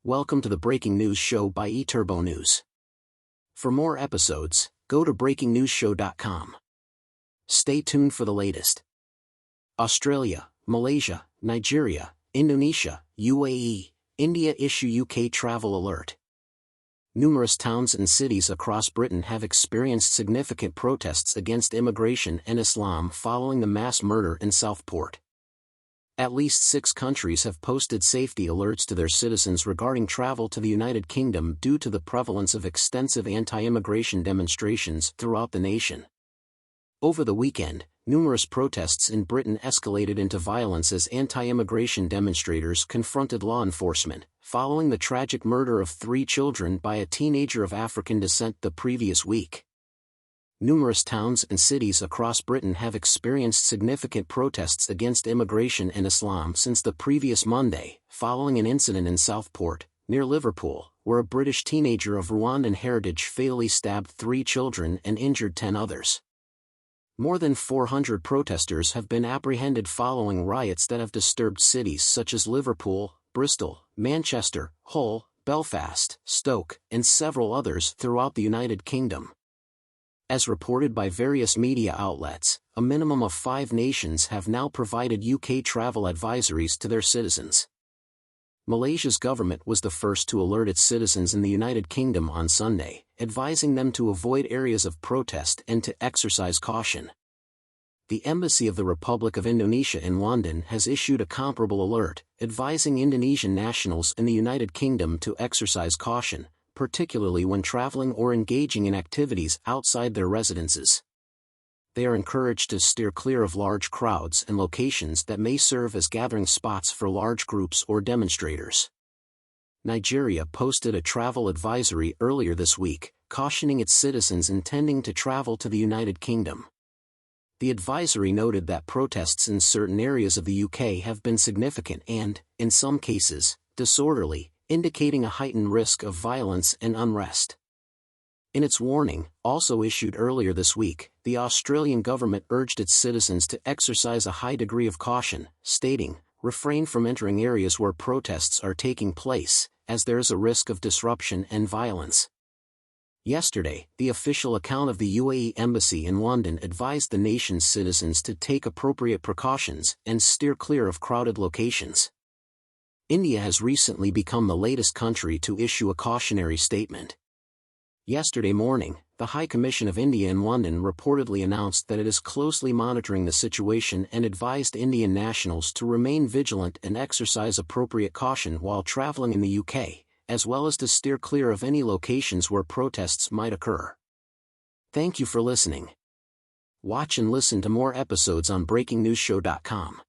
Welcome to the Breaking News Show by eTurbo News. For more episodes, go to breakingnewsshow.com. Stay tuned for the latest. Australia, Malaysia, Nigeria, Indonesia, UAE, India issue UK travel alert. Numerous towns and cities across Britain have experienced significant protests against immigration and Islam following the mass murder in Southport. At least 6 countries have posted safety alerts to their citizens regarding travel to the United Kingdom due to the prevalence of extensive anti-immigration demonstrations throughout the nation. Over the weekend, numerous protests in Britain escalated into violence as anti-immigration demonstrators confronted law enforcement, following the tragic murder of 3 children by a teenager of African descent the previous week. Numerous towns and cities across Britain have experienced significant protests against immigration and Islam since the previous Monday, following an incident in Southport, near Liverpool, where a British teenager of Rwandan heritage fatally stabbed 3 children and injured 10 others. More than 400 protesters have been apprehended following riots that have disturbed cities such as Liverpool, Bristol, Manchester, Hull, Belfast, Stoke, and several others throughout the United Kingdom. As reported by various media outlets, a minimum of 5 nations have now provided UK travel advisories to their citizens. Malaysia's government was the first to alert its citizens in the United Kingdom on Sunday, advising them to avoid areas of protest and to exercise caution. The Embassy of the Republic of Indonesia in London has issued a comparable alert, advising Indonesian nationals in the United Kingdom to exercise caution, particularly when traveling or engaging in activities outside their residences. They are encouraged to steer clear of large crowds and locations that may serve as gathering spots for large groups or demonstrators. Nigeria posted a travel advisory earlier this week, cautioning its citizens intending to travel to the United Kingdom. The advisory noted that protests in certain areas of the UK have been significant and, in some cases, disorderly, indicating a heightened risk of violence and unrest. In its warning, also issued earlier this week, the Australian government urged its citizens to exercise a high degree of caution, stating, "Refrain from entering areas where protests are taking place, as there is a risk of disruption and violence." Yesterday, the official account of the UAE Embassy in London advised the nation's citizens to take appropriate precautions and steer clear of crowded locations. India has recently become the latest country to issue a cautionary statement. Yesterday morning, the High Commission of India in London reportedly announced that it is closely monitoring the situation and advised Indian nationals to remain vigilant and exercise appropriate caution while traveling in the UK, as well as to steer clear of any locations where protests might occur. Thank you for listening. Watch and listen to more episodes on breakingnewsshow.com.